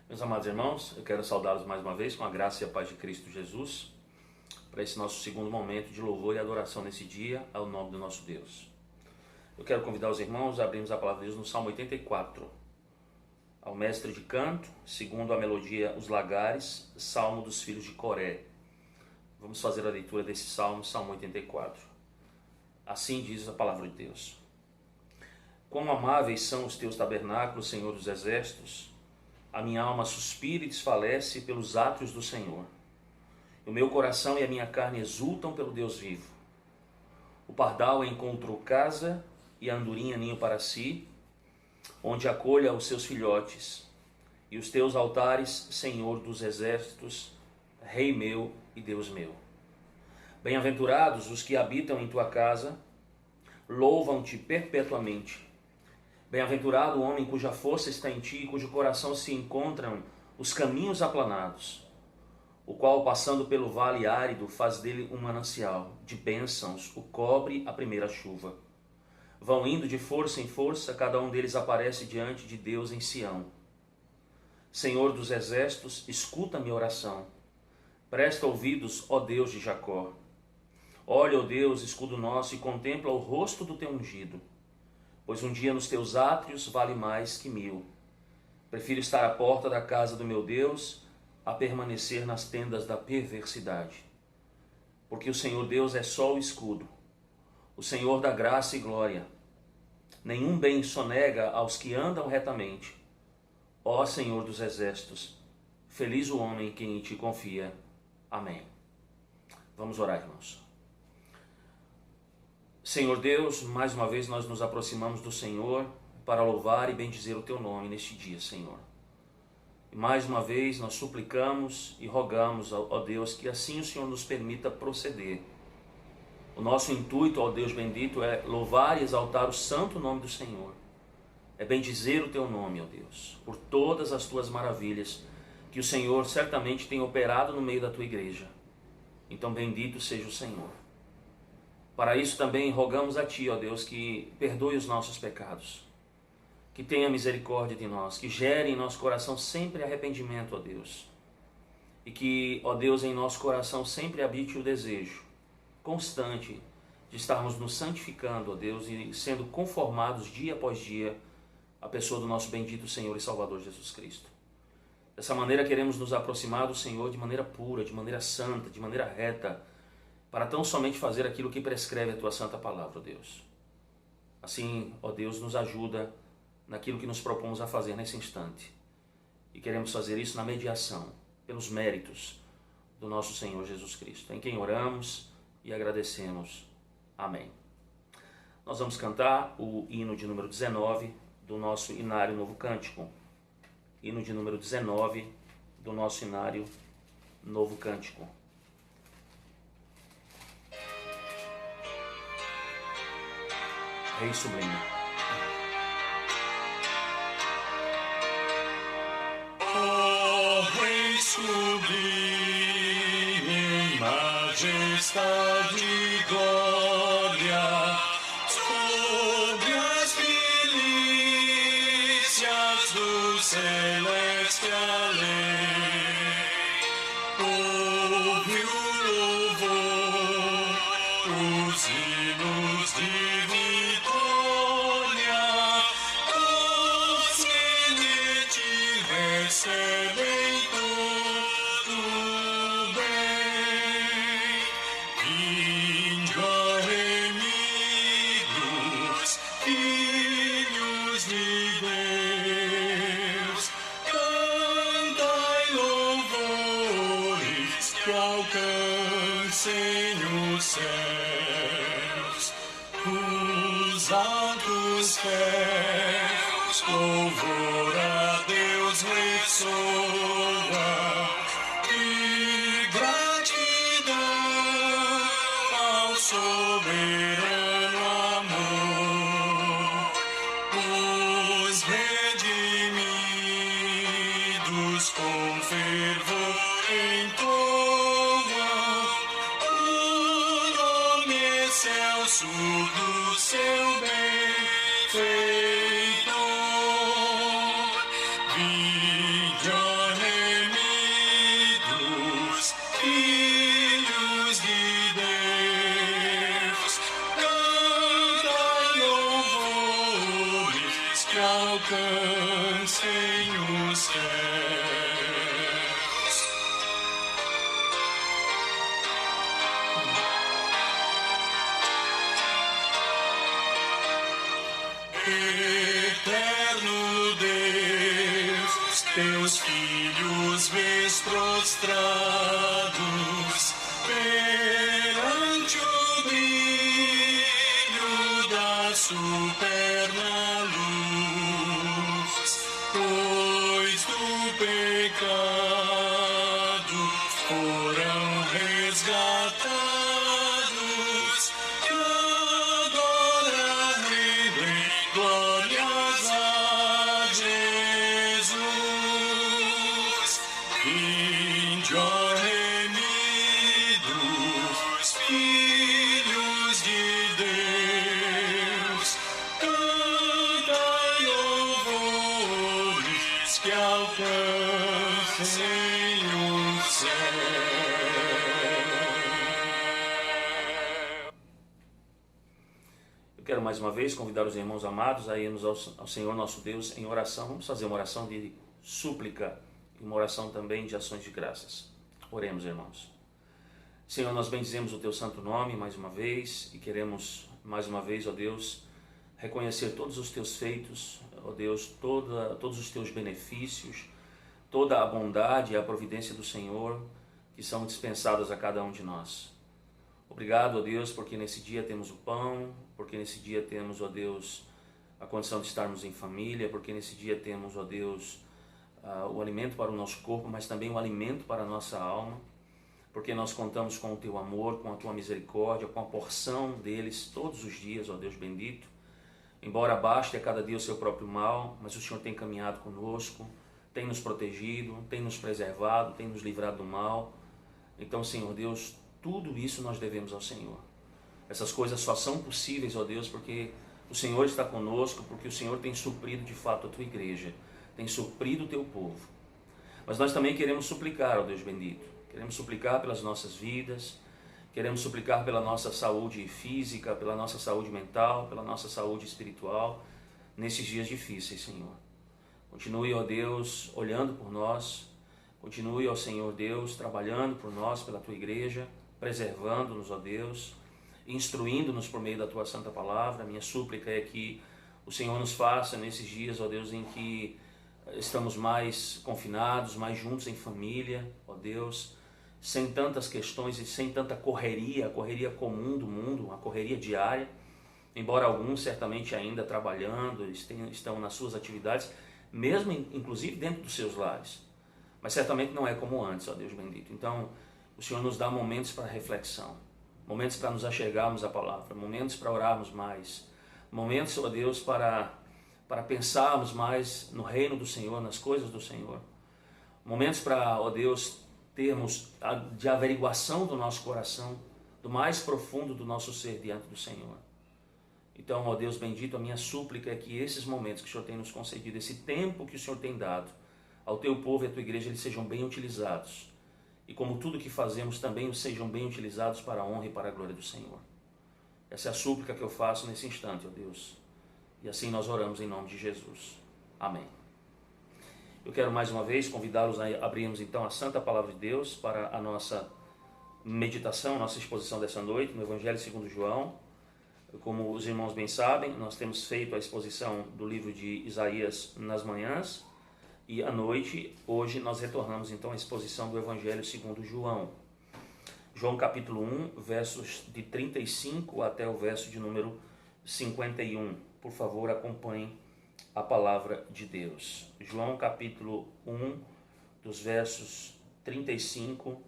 Meus amados irmãos, eu quero saudá-los mais uma vez com a graça e a paz de Cristo Jesus, para esse nosso segundo momento de louvor e adoração nesse dia ao nome do nosso Deus. Eu quero convidar os irmãos a abrirmos a palavra de Deus no Salmo 84, ao mestre de canto, segundo a melodia Os Lagares, Salmo dos Filhos de Coré. Vamos fazer a leitura desse Salmo, Salmo 84. Assim diz a palavra de Deus. Quão amáveis são os teus tabernáculos, Senhor dos exércitos! A minha alma suspira e desfalece pelos átrios do Senhor. O meu coração e a minha carne exultam pelo Deus vivo. O pardal encontrou casa e a andorinha ninho para si, onde acolha os seus filhotes. E os teus altares, Senhor dos exércitos, Rei meu e Deus meu. Bem-aventurados os que habitam em tua casa, louvam-te perpetuamente. Bem-aventurado o homem cuja força está em ti e cujo coração se encontram os caminhos aplanados, o qual, passando pelo vale árido, faz dele um manancial de bênçãos, o cobre a primeira chuva. Vão indo de força em força, cada um deles aparece diante de Deus em Sião. Senhor dos exércitos, escuta minha oração. Presta ouvidos, ó Deus de Jacó. Olha, ó Deus, escudo nosso, e contempla o rosto do teu ungido. Pois um dia nos teus átrios vale mais que 1000. Prefiro estar à porta da casa do meu Deus a permanecer nas tendas da perversidade. Porque o Senhor Deus é só o escudo, o Senhor da graça e glória. Nenhum bem sonega aos que andam retamente. Ó Senhor dos exércitos, feliz o homem que em ti confia. Amém. Vamos orar, irmãos. Senhor Deus, mais uma vez nós nos aproximamos do Senhor para louvar e bendizer o teu nome neste dia, Senhor. E mais uma vez nós suplicamos e rogamos, ó Deus, que assim o Senhor nos permita proceder. O nosso intuito, ó Deus bendito, é louvar e exaltar o santo nome do Senhor. É bendizer o teu nome, ó Deus, por todas as tuas maravilhas que o Senhor certamente tem operado no meio da tua igreja. Então bendito seja o Senhor. Para isso também rogamos a Ti, ó Deus, que perdoe os nossos pecados, que tenha misericórdia de nós, que gere em nosso coração sempre arrependimento, ó Deus, e que, ó Deus, em nosso coração sempre habite o desejo constante de estarmos nos santificando, ó Deus, e sendo conformados dia após dia à pessoa do nosso bendito Senhor e Salvador Jesus Cristo. Dessa maneira queremos nos aproximar do Senhor de maneira pura, de maneira santa, de maneira reta, para tão somente fazer aquilo que prescreve a Tua Santa Palavra, ó Deus. Assim, ó Deus, nos ajuda naquilo que nos propomos a fazer nesse instante. E queremos fazer isso na mediação, pelos méritos do nosso Senhor Jesus Cristo, em quem oramos e agradecemos. Amém. Nós vamos cantar o hino de número 19 do nosso Inário Novo Cântico. Hino de número 19 do nosso Inário Novo Cântico. Rei sublime. Ó Rei sublime, majestade e glória, sobre as milícias do celeste além, ouve o louvor, os hinos de recebem todo bem. Vinde, ó remigos, filhos de Deus, cantai louvores que alcancem os céus, os altos céus, louvor a Deus ressoa, e gratidão ao soberano amor. Os redimidos com fervor entoam o nome excelso do seu benfeitor. Vinde, ó teus filhos vês prostrados perante o brilho da superna luz, pois do pecado foram resgatados e agora rendem glórias a Jesus. Vinde, ó remidos, filhos de Deus, cantai louvores que alcancem o céu. Eu quero mais uma vez convidar os irmãos amados a irmos ao Senhor nosso Deus em oração. Vamos fazer uma oração de súplica e uma oração também de ações de graças. Oremos, irmãos. Senhor, nós bendizemos o Teu santo nome mais uma vez e queremos mais uma vez, ó Deus, reconhecer todos os Teus feitos, ó Deus, todos os Teus benefícios, toda a bondade e a providência do Senhor que são dispensadas a cada um de nós. Obrigado, ó Deus, porque nesse dia temos o pão, porque nesse dia temos, ó Deus, a condição de estarmos em família, porque nesse dia temos, ó Deus, o alimento para o nosso corpo, mas também o alimento para a nossa alma, porque nós contamos com o Teu amor, com a Tua misericórdia, com a porção deles todos os dias, ó Deus bendito. Embora baste a cada dia o seu próprio mal, mas o Senhor tem caminhado conosco, tem nos protegido, tem nos preservado, tem nos livrado do mal. Então, Senhor Deus, tudo isso nós devemos ao Senhor. Essas coisas só são possíveis, ó Deus, porque o Senhor está conosco, porque o Senhor tem suprido de fato a Tua igreja, tem suprido o Teu povo. Mas nós também queremos suplicar, ó Deus bendito, queremos suplicar pelas nossas vidas, queremos suplicar pela nossa saúde física, pela nossa saúde mental, pela nossa saúde espiritual, nesses dias difíceis, Senhor. Continue, ó Deus, olhando por nós, continue, ó Senhor Deus, trabalhando por nós, pela Tua igreja, preservando-nos, ó Deus, instruindo-nos por meio da Tua santa palavra. Minha súplica é que o Senhor nos faça nesses dias, ó Deus, em que estamos mais confinados, mais juntos em família, ó Deus, sem tantas questões e sem tanta correria, a correria comum do mundo, a correria diária, embora alguns certamente ainda trabalhando, estão nas suas atividades, mesmo inclusive dentro dos seus lares, mas certamente não é como antes, ó Deus bendito. Então, o Senhor nos dá momentos para reflexão, momentos para nos achegarmos à palavra, momentos para orarmos mais, momentos, ó Deus, para pensarmos mais no reino do Senhor, nas coisas do Senhor, momentos para, ó Deus, termos de averiguação do nosso coração, do mais profundo do nosso ser diante do Senhor. Então, ó Deus bendito, a minha súplica é que esses momentos que o Senhor tem nos concedido, esse tempo que o Senhor tem dado ao Teu povo e à Tua igreja, eles sejam bem utilizados. E como tudo que fazemos também sejam bem utilizados para a honra e para a glória do Senhor. Essa é a súplica que eu faço nesse instante, ó Deus. E assim nós oramos em nome de Jesus. Amém. Eu quero mais uma vez convidá-los a abrirmos então a Santa Palavra de Deus para a nossa meditação, nossa exposição dessa noite no Evangelho segundo João. Como os irmãos bem sabem, nós temos feito a exposição do livro de Isaías nas manhãs e à noite, hoje, nós retornamos então à exposição do Evangelho segundo João. João capítulo 1, versos de 35 até o verso de número 51. Por favor, acompanhem a palavra de Deus. João capítulo 1, dos versos 35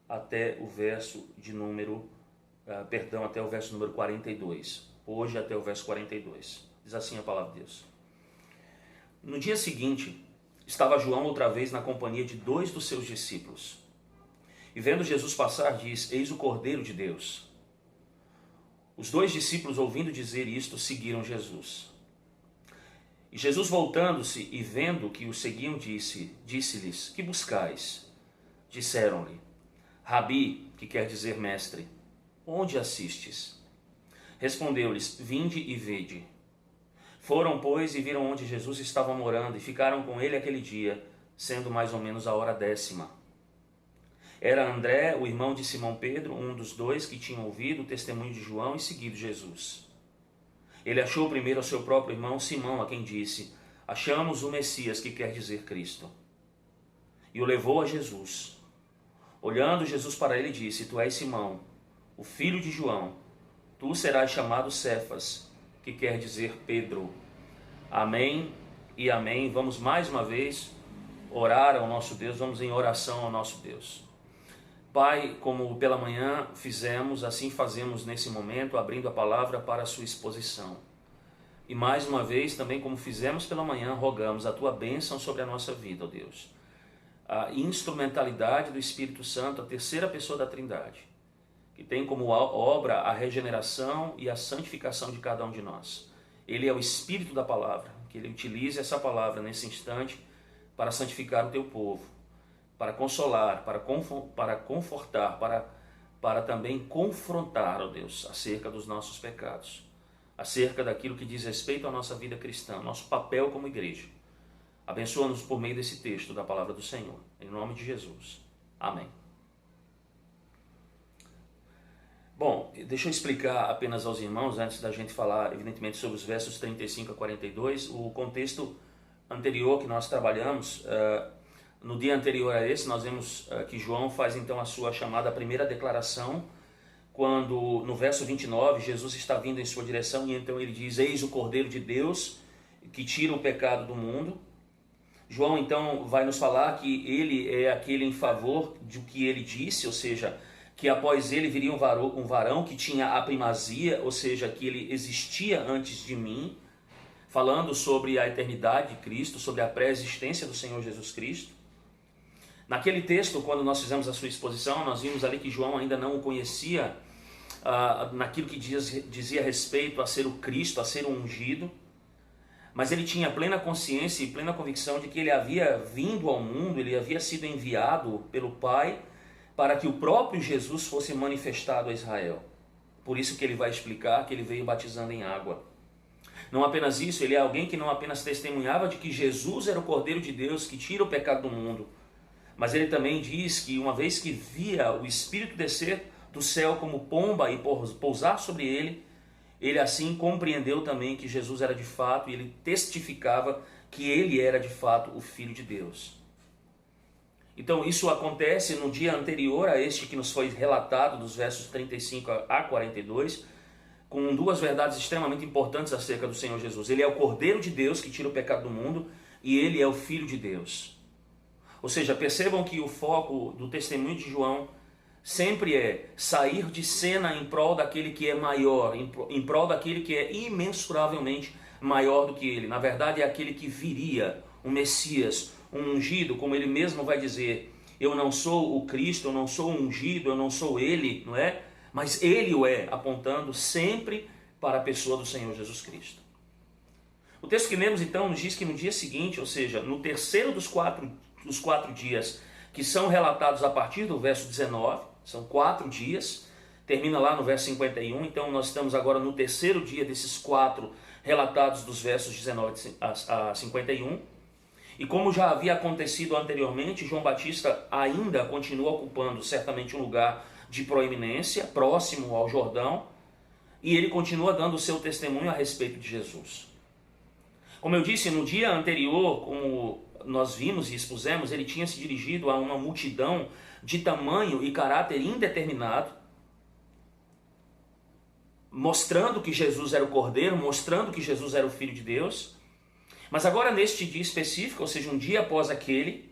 até o verso de número, até o verso número 42. Hoje até o verso 42. Diz assim a palavra de Deus. No dia seguinte, estava João outra vez na companhia de 2 dos seus discípulos. E vendo Jesus passar, diz: Eis o Cordeiro de Deus. Os 2 discípulos, ouvindo dizer isto, seguiram Jesus. E Jesus, voltando-se e vendo que os seguiam, disse-lhes: Que buscais? Disseram-lhe: Rabi, que quer dizer mestre, onde assistes? Respondeu-lhes: Vinde e vede. Foram, pois, e viram onde Jesus estava morando, e ficaram com ele aquele dia, sendo mais ou menos a hora 10ª. Era André, o irmão de Simão Pedro, um dos 2 que tinham ouvido o testemunho de João e seguido Jesus. Ele achou primeiro ao seu próprio irmão Simão, a quem disse: Achamos o Messias, que quer dizer Cristo. e o levou a Jesus. Olhando Jesus para ele, disse: Tu és Simão, o filho de João, tu serás chamado Cefas, que quer dizer Pedro. Amém e amém. Vamos mais uma vez orar ao nosso Deus, vamos em oração ao nosso Deus. Pai, como pela manhã fizemos, assim fazemos nesse momento, abrindo a palavra para a sua exposição. E mais uma vez, também como fizemos pela manhã, rogamos a tua bênção sobre a nossa vida, ó Deus. A instrumentalidade do Espírito Santo, a terceira pessoa da Trindade, que tem como obra a regeneração e a santificação de cada um de nós. Ele é o Espírito da palavra, que ele utilize essa palavra nesse instante para santificar o teu povo, para consolar, para confortar, para também confrontar, ó Deus, acerca dos nossos pecados, acerca daquilo que diz respeito à nossa vida cristã, nosso papel como igreja. Abençoa-nos por meio desse texto da palavra do Senhor, em nome de Jesus. Amém. Bom, deixa eu explicar apenas aos irmãos, antes da gente falar, evidentemente, sobre os versos 35 a 42, o contexto anterior que nós trabalhamos. No dia anterior a esse, nós vemos que João faz então a sua chamada primeira declaração, quando no verso 29, Jesus está vindo em sua direção e então ele diz: Eis o Cordeiro de Deus que tira o pecado do mundo. João então vai nos falar que ele é aquele em favor do que ele disse, ou seja, que após ele viria um varão que tinha a primazia, ou seja, que ele existia antes de mim, falando sobre a eternidade de Cristo, sobre a pré-existência do Senhor Jesus Cristo. Naquele texto, quando nós fizemos a sua exposição, nós vimos ali que João ainda não o conhecia naquilo que dizia respeito a ser o Cristo, a ser o ungido, mas ele tinha plena consciência e plena convicção de que ele havia vindo ao mundo, ele havia sido enviado pelo Pai para que o próprio Jesus fosse manifestado a Israel. Por isso que ele vai explicar que ele veio batizando em água. Não apenas isso, ele é alguém que não apenas testemunhava de que Jesus era o Cordeiro de Deus que tira o pecado do mundo, mas ele também diz que uma vez que via o Espírito descer do céu como pomba e pousar sobre ele, ele assim compreendeu também que Jesus era de fato, e ele testificava que ele era de fato o Filho de Deus. Então isso acontece no dia anterior a este que nos foi relatado, dos versos 35 a 42, com duas verdades extremamente importantes acerca do Senhor Jesus. Ele é o Cordeiro de Deus que tira o pecado do mundo, e ele é o Filho de Deus. Ou seja, percebam que o foco do testemunho de João sempre é sair de cena em prol daquele que é maior, em prol daquele que é imensuravelmente maior do que ele. Na verdade, é aquele que viria, o Messias, um ungido, como ele mesmo vai dizer: eu não sou o Cristo, eu não sou o ungido, eu não sou ele, não é? Mas ele o é, apontando sempre para a pessoa do Senhor Jesus Cristo. O texto que lemos então nos diz que no dia seguinte, ou seja, no terceiro dos quatro dias que são relatados a partir do verso 19, são 4 dias, termina lá no verso 51, então nós estamos agora no terceiro dia desses 4 relatados dos versos 19 a 51, e como já havia acontecido anteriormente, João Batista ainda continua ocupando certamente um lugar de proeminência, próximo ao Jordão, e ele continua dando o seu testemunho a respeito de Jesus. Como eu disse, no dia anterior, como nós vimos e expusemos, ele tinha se dirigido a uma multidão de tamanho e caráter indeterminado, mostrando que Jesus era o Cordeiro, mostrando que Jesus era o Filho de Deus. Mas agora neste dia específico, ou seja, um dia após aquele,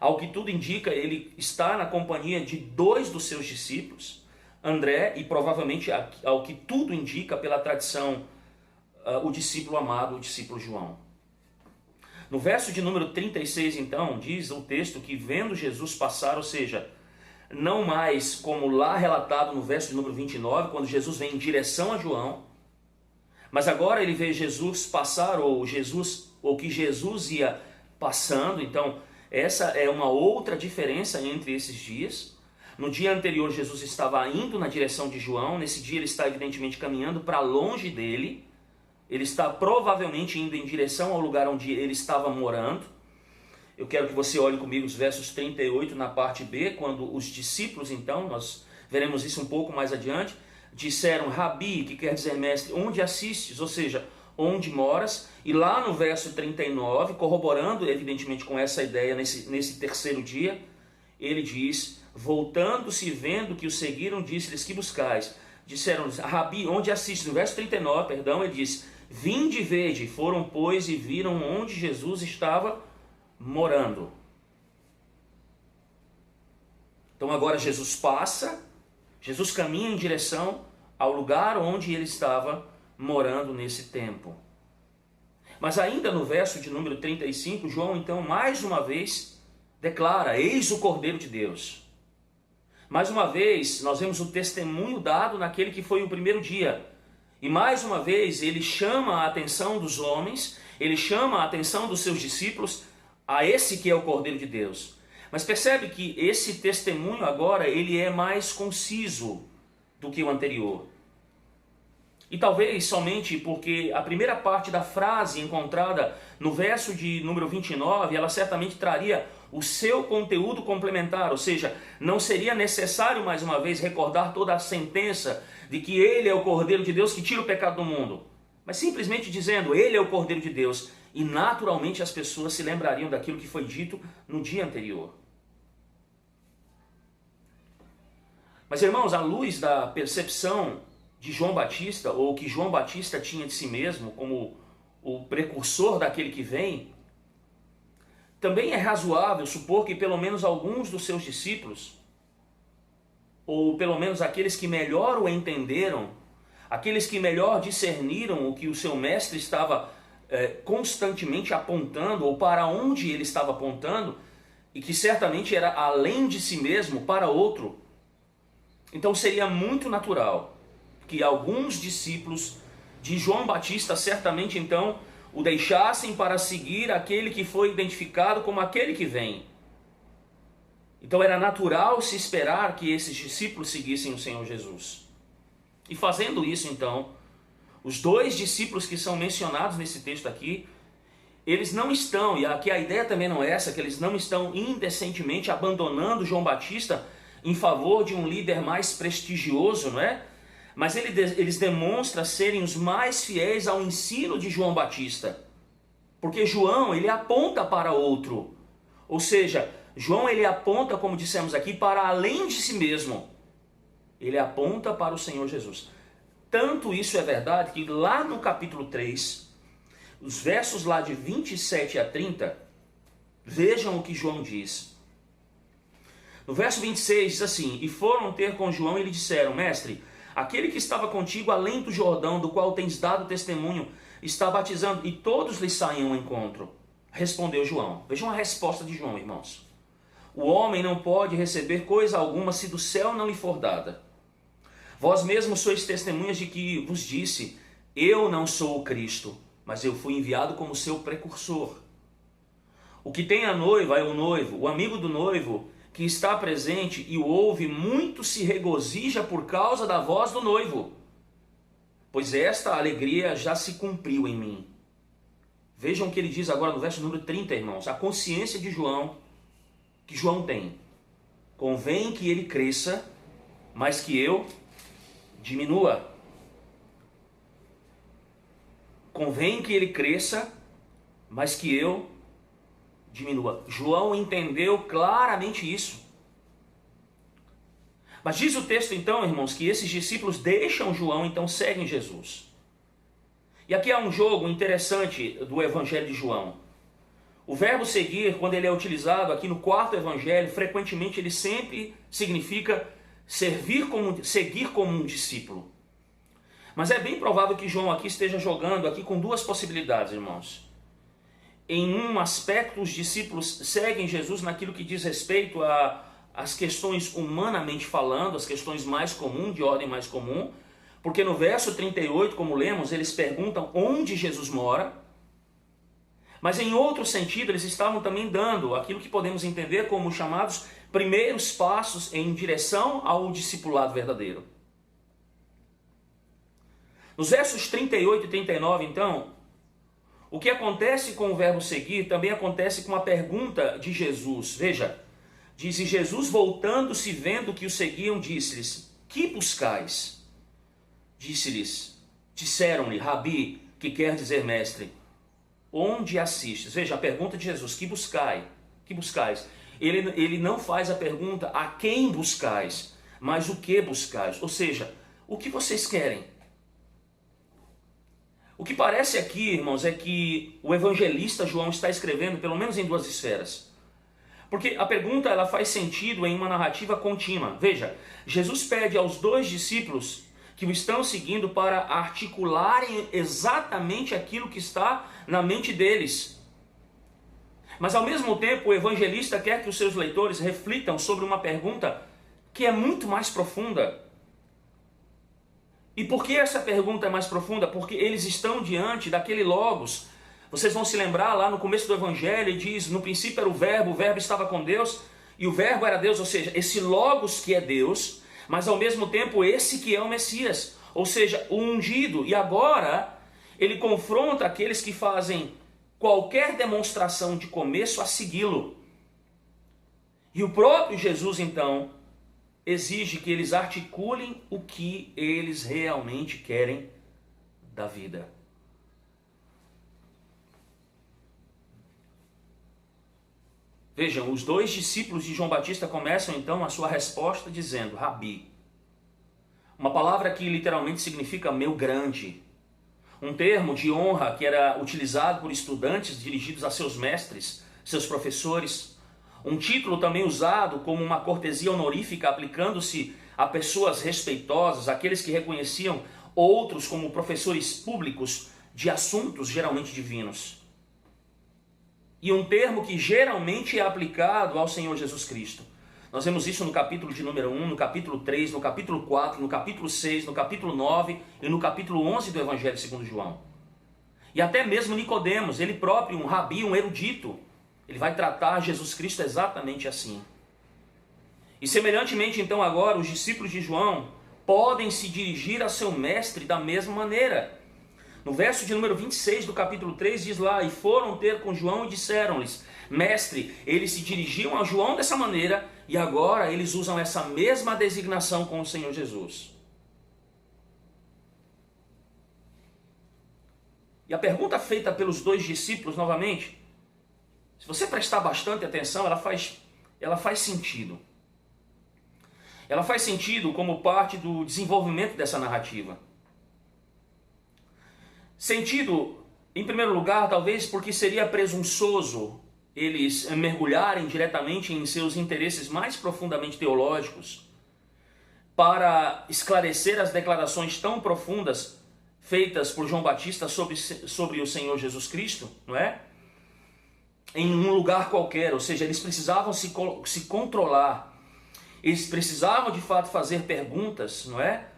ao que tudo indica, ele está na companhia de 2 dos seus discípulos, André e provavelmente, ao que tudo indica pela tradição, o discípulo amado, o discípulo João. No verso de número 36, então, diz o texto que vendo Jesus passar, ou seja, não mais como lá relatado no verso de número 29, quando Jesus vem em direção a João, mas agora ele vê Jesus passar, ou que Jesus ia passando. Então essa é uma outra diferença entre esses dias. No dia anterior Jesus estava indo na direção de João, nesse dia ele está evidentemente caminhando para longe dele, ele está provavelmente indo em direção ao lugar onde ele estava morando. Eu quero que você olhe comigo os versos 38 na parte B, quando os discípulos, então, nós veremos isso um pouco mais adiante, disseram: Rabi, que quer dizer mestre, onde assistes? Ou seja, onde moras. E lá no verso 39, corroborando evidentemente com essa ideia nesse terceiro dia, ele diz: voltando-se e vendo que o seguiram, disse-lhes: que buscais? Disseram-lhes: Rabi, onde assistes? No verso 39, perdão, ele diz: vinde e vede. Foram, pois, e viram onde Jesus estava morando. Então agora Jesus passa, Jesus caminha em direção ao lugar onde ele estava morando nesse tempo. Mas ainda no verso de número 35, João então mais uma vez declara: eis o Cordeiro de Deus. Mais uma vez nós vemos o testemunho dado naquele que foi o primeiro dia. E mais uma vez ele chama a atenção dos homens, ele chama a atenção dos seus discípulos a esse que é o Cordeiro de Deus. Mas percebe que esse testemunho agora ele é mais conciso do que o anterior. E talvez somente porque a primeira parte da frase encontrada no verso de número 29, ela certamente traria o seu conteúdo complementar, ou seja, não seria necessário mais uma vez recordar toda a sentença de que ele é o Cordeiro de Deus que tira o pecado do mundo, mas simplesmente dizendo: ele é o Cordeiro de Deus, e naturalmente as pessoas se lembrariam daquilo que foi dito no dia anterior. Mas irmãos, à luz da percepção de João Batista, ou que João Batista tinha de si mesmo como o precursor daquele que vem, também é razoável supor que pelo menos alguns dos seus discípulos, ou pelo menos aqueles que melhor o entenderam, aqueles que melhor discerniram o que o seu mestre estava constantemente apontando, ou para onde ele estava apontando, e que certamente era além de si mesmo para outro. Então seria muito natural que alguns discípulos de João Batista certamente então o deixassem para seguir aquele que foi identificado como aquele que vem. Então era natural se esperar que esses discípulos seguissem o Senhor Jesus. E fazendo isso então, os dois discípulos que são mencionados nesse texto aqui, eles não estão, e aqui a ideia também não é essa, que eles não estão indecentemente abandonando João Batista em favor de um líder mais prestigioso, não é? Mas eles demonstram serem os mais fiéis ao ensino de João Batista. Porque João, ele aponta para outro. Ou seja, João, ele aponta, como dissemos aqui, para além de si mesmo. Ele aponta para o Senhor Jesus. Tanto isso é verdade que lá no capítulo 3, os versos lá de 27 a 30, vejam o que João diz. No verso 26 diz assim: e foram ter com João e lhe disseram: mestre, aquele que estava contigo além do Jordão, do qual tens dado testemunho, está batizando, e todos lhe saem ao encontro. Respondeu João. Vejam a resposta de João, irmãos. O homem não pode receber coisa alguma se do céu não lhe for dada. Vós mesmos sois testemunhas de que vos disse: eu não sou o Cristo, mas eu fui enviado como seu precursor. O que tem a noiva é o noivo, o amigo do noivo que está presente e o ouve, muito se regozija por causa da voz do noivo, pois esta alegria já se cumpriu em mim. Vejam o que ele diz agora no verso número 30, irmãos. A consciência de João, que João tem: convém que ele cresça, mas que eu diminua. Convém que ele cresça, mas que eu diminua. João entendeu claramente isso. Mas diz o texto então, irmãos, que esses discípulos deixam João, então seguem Jesus. E aqui há um jogo interessante do Evangelho de João. O verbo seguir, quando ele é utilizado aqui no quarto Evangelho, frequentemente ele sempre significa seguir como um discípulo. Mas é bem provável que João aqui esteja jogando aqui com duas possibilidades, irmãos. Em um aspecto, os discípulos seguem Jesus naquilo que diz respeito às questões humanamente falando, as questões mais comuns, de ordem mais comum, porque no verso 38, como lemos, eles perguntam onde Jesus mora. Mas em outro sentido, eles estavam também dando aquilo que podemos entender como chamados primeiros passos em direção ao discipulado verdadeiro. Nos versos 38 e 39, então, o que acontece com o verbo seguir também acontece com a pergunta de Jesus. Veja, diz: e Jesus, voltando-se, vendo que o seguiam, disse-lhes: que buscais? Disseram-lhe: Rabi, que quer dizer mestre. Onde assistes? Veja, a pergunta de Jesus, que buscai? Que buscais? Ele não faz a pergunta a quem buscais, mas o que buscais. Ou seja, o que vocês querem? O que parece aqui, irmãos, é que o evangelista João está escrevendo pelo menos em duas esferas. Porque a pergunta ela faz sentido em uma narrativa contínua. Veja, Jesus pede aos dois discípulos que o estão seguindo para articularem exatamente aquilo que está na mente deles. Mas ao mesmo tempo o evangelista quer que os seus leitores reflitam sobre uma pergunta que é muito mais profunda. E por que essa pergunta é mais profunda? Porque eles estão diante daquele logos. Vocês vão se lembrar lá no começo do evangelho, ele diz, no princípio era o verbo estava com Deus, e o verbo era Deus, ou seja, esse logos que é Deus, mas ao mesmo tempo esse que é o Messias, ou seja, o ungido. E agora ele confronta aqueles que fazem qualquer demonstração de começo a segui-lo. E o próprio Jesus então exige que eles articulem o que eles realmente querem da vida. Vejam, os dois discípulos de João Batista começam então a sua resposta dizendo, Rabi. Uma palavra que literalmente significa meu grande. Um termo de honra que era utilizado por estudantes dirigidos a seus mestres, seus professores. Um título também usado como uma cortesia honorífica, aplicando-se a pessoas respeitosas, aqueles que reconheciam outros como professores públicos de assuntos geralmente divinos. E um termo que geralmente é aplicado ao Senhor Jesus Cristo. Nós vemos isso no capítulo de número 1, no capítulo 3, no capítulo 4, no capítulo 6, no capítulo 9 e no capítulo 11 do Evangelho segundo João. E até mesmo Nicodemos, ele próprio, um rabi, um erudito, ele vai tratar Jesus Cristo exatamente assim. E semelhantemente então agora, os discípulos de João podem se dirigir a seu mestre da mesma maneira. No verso de número 26 do capítulo 3 diz lá, e foram ter com João e disseram-lhes, mestre, eles se dirigiam a João dessa maneira e agora eles usam essa mesma designação com o Senhor Jesus. E a pergunta feita pelos dois discípulos novamente, se você prestar bastante atenção, ela faz sentido. Ela faz sentido como parte do desenvolvimento dessa narrativa. Sentido, em primeiro lugar, talvez porque seria presunçoso eles mergulharem diretamente em seus interesses mais profundamente teológicos para esclarecer as declarações tão profundas feitas por João Batista sobre o Senhor Jesus Cristo, não é? Em um lugar qualquer, ou seja, eles precisavam se controlar, eles precisavam de fato fazer perguntas, não é?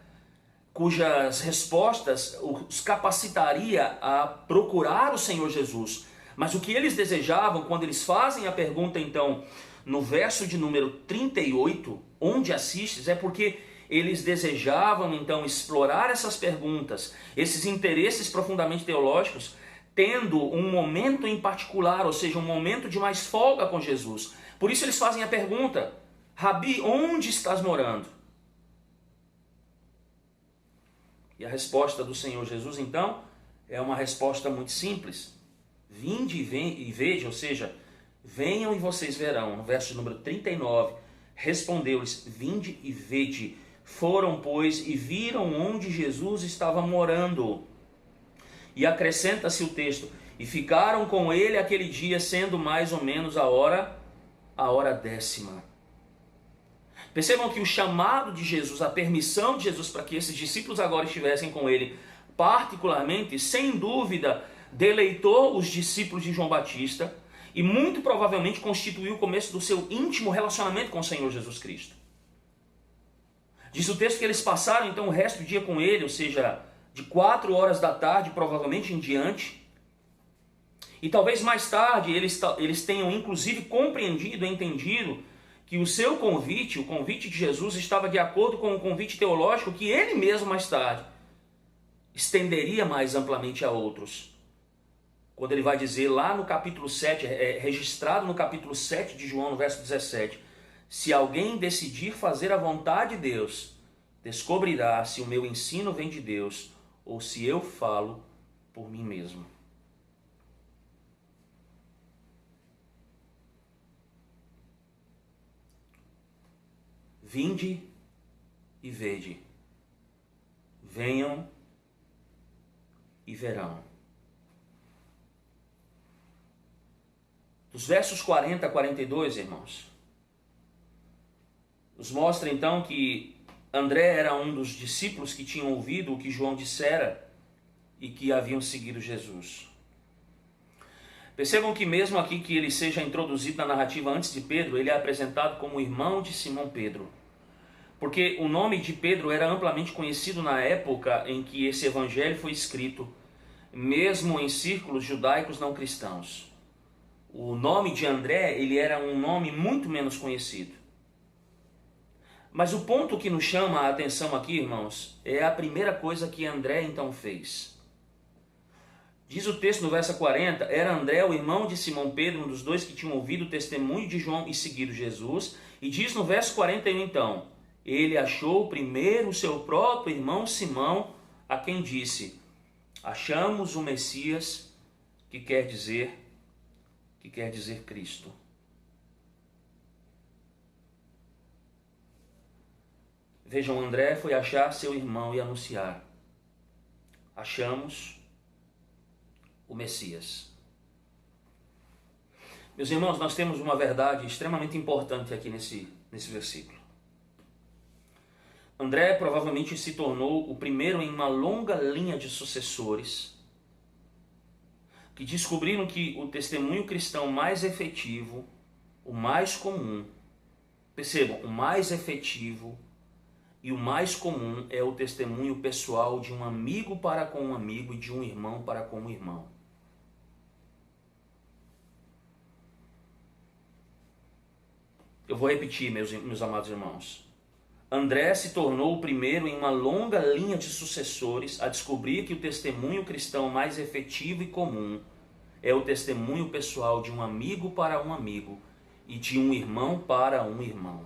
Cujas respostas os capacitaria a procurar o Senhor Jesus. Mas o que eles desejavam, quando eles fazem a pergunta então, no verso de número 38, onde assistes, é porque eles desejavam então explorar essas perguntas, esses interesses profundamente teológicos, tendo um momento em particular, ou seja, um momento de mais folga com Jesus. Por isso eles fazem a pergunta, Rabi, onde estás morando? E a resposta do Senhor Jesus, então, é uma resposta muito simples. Vinde e vede, ou seja, venham e vocês verão. No verso número 39, respondeu-lhes, vinde e vede. Foram, pois, e viram onde Jesus estava morando. E acrescenta-se o texto, e ficaram com ele aquele dia, sendo mais ou menos a hora 10ª. Percebam que o chamado de Jesus, a permissão de Jesus para que esses discípulos agora estivessem com ele, particularmente, sem dúvida, deleitou os discípulos de João Batista e muito provavelmente constituiu o começo do seu íntimo relacionamento com o Senhor Jesus Cristo. Diz o texto que eles passaram então o resto do dia com ele, ou seja, de 4 horas da tarde, provavelmente em diante. E talvez mais tarde eles tenham inclusive compreendido e entendido que o seu convite, o convite de Jesus, estava de acordo com o convite teológico que ele mesmo mais tarde estenderia mais amplamente a outros. Quando ele vai dizer lá no capítulo 7, registrado no capítulo 7 de João, no verso 17, se alguém decidir fazer a vontade de Deus, descobrirá se o meu ensino vem de Deus ou se eu falo por mim mesmo. Vinde e vede, venham e verão. Dos versos 40 a 42, irmãos, nos mostra então que André era um dos discípulos que tinham ouvido o que João dissera e que haviam seguido Jesus. Percebam que mesmo aqui que ele seja introduzido na narrativa antes de Pedro, ele é apresentado como irmão de Simão Pedro. Porque o nome de Pedro era amplamente conhecido na época em que esse evangelho foi escrito, mesmo em círculos judaicos não cristãos. O nome de André, ele era um nome muito menos conhecido. Mas o ponto que nos chama a atenção aqui, irmãos, é a primeira coisa que André então fez. Diz o texto no verso 40, era André o irmão de Simão Pedro, um dos dois que tinham ouvido o testemunho de João e seguido Jesus. E diz no verso 41 então, ele achou primeiro o seu próprio irmão Simão, a quem disse, achamos o Messias, que quer dizer Cristo. Vejam, André foi achar seu irmão e anunciar, achamos o Messias. Meus irmãos, nós temos uma verdade extremamente importante aqui nesse versículo. André provavelmente se tornou o primeiro em uma longa linha de sucessores que descobriram que o testemunho cristão mais efetivo, o mais comum, percebam, o mais efetivo e o mais comum é o testemunho pessoal de um amigo para com um amigo e de um irmão para com um irmão. Eu vou repetir, meus amados irmãos. André se tornou o primeiro em uma longa linha de sucessores a descobrir que o testemunho cristão mais efetivo e comum é o testemunho pessoal de um amigo para um amigo e de um irmão para um irmão.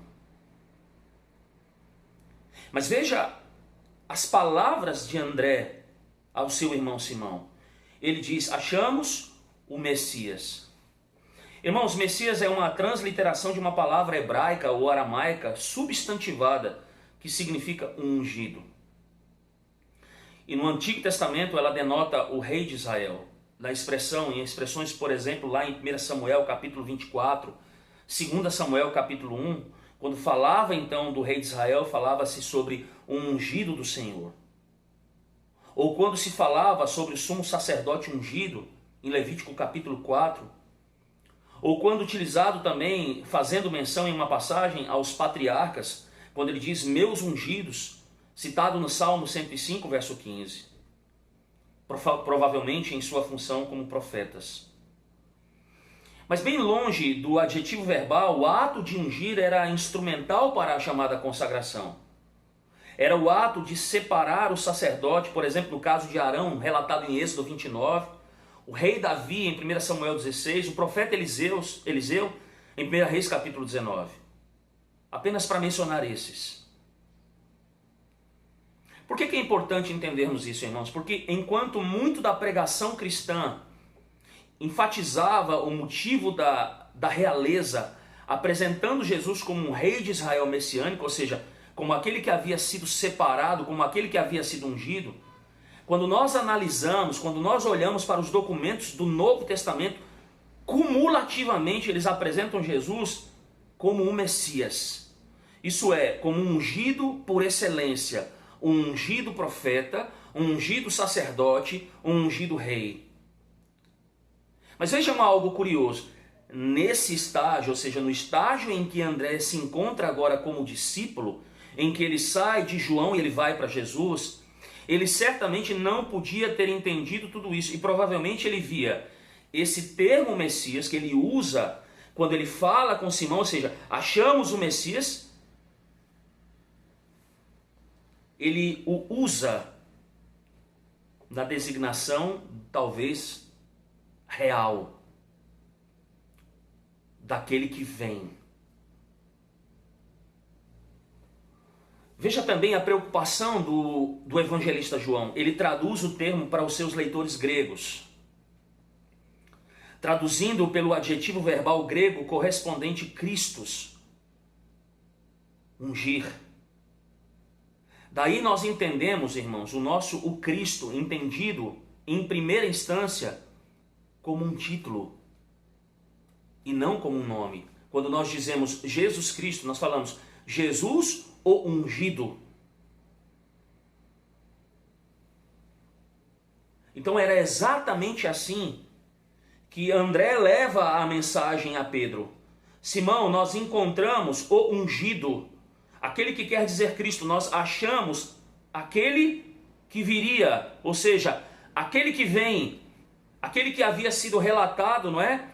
Mas veja as palavras de André ao seu irmão Simão. Ele diz, achamos o Messias. Irmãos, Messias é uma transliteração de uma palavra hebraica ou aramaica substantivada, que significa ungido. E no Antigo Testamento ela denota o rei de Israel. Em expressões, por exemplo, lá em 1 Samuel capítulo 24, 2 Samuel capítulo 1, quando falava então do rei de Israel, falava-se sobre o ungido do Senhor. Ou quando se falava sobre o sumo sacerdote ungido, em Levítico capítulo 4, ou quando utilizado também, fazendo menção em uma passagem aos patriarcas, quando ele diz meus ungidos, citado no Salmo 105, verso 15. Provavelmente em sua função como profetas. Mas bem longe do adjetivo verbal, o ato de ungir era instrumental para a chamada consagração. Era o ato de separar o sacerdote, por exemplo, no caso de Arão, relatado em Êxodo 29, o rei Davi em 1 Samuel 16, o profeta Eliseu em 1 Reis capítulo 19. Apenas para mencionar esses. Por que é importante entendermos isso, irmãos? Porque enquanto muito da pregação cristã enfatizava o motivo da realeza, apresentando Jesus como um rei de Israel messiânico, ou seja, como aquele que havia sido separado, como aquele que havia sido ungido, quando nós analisamos, quando nós olhamos para os documentos do Novo Testamento, cumulativamente eles apresentam Jesus como um Messias. Isso é, como um ungido por excelência, um ungido profeta, um ungido sacerdote, um ungido rei. Mas vejam algo curioso. Nesse estágio, ou seja, no estágio em que André se encontra agora como discípulo, em que ele sai de João e ele vai para Jesus, ele certamente não podia ter entendido tudo isso. E provavelmente ele via esse termo Messias que ele usa quando ele fala com Simão, ou seja, achamos o Messias, ele o usa na designação talvez real daquele que vem. Veja também a preocupação do evangelista João. Ele traduz o termo para os seus leitores gregos, traduzindo pelo adjetivo verbal grego correspondente Christos, ungir. Daí nós entendemos, irmãos, o Cristo entendido em primeira instância como um título e não como um nome. Quando nós dizemos Jesus Cristo, nós falamos Jesus o ungido. Então era exatamente assim que André leva a mensagem a Pedro. Simão, nós encontramos o ungido, aquele que quer dizer Cristo. Nós achamos aquele que viria, ou seja, aquele que vem, aquele que havia sido relatado, não é,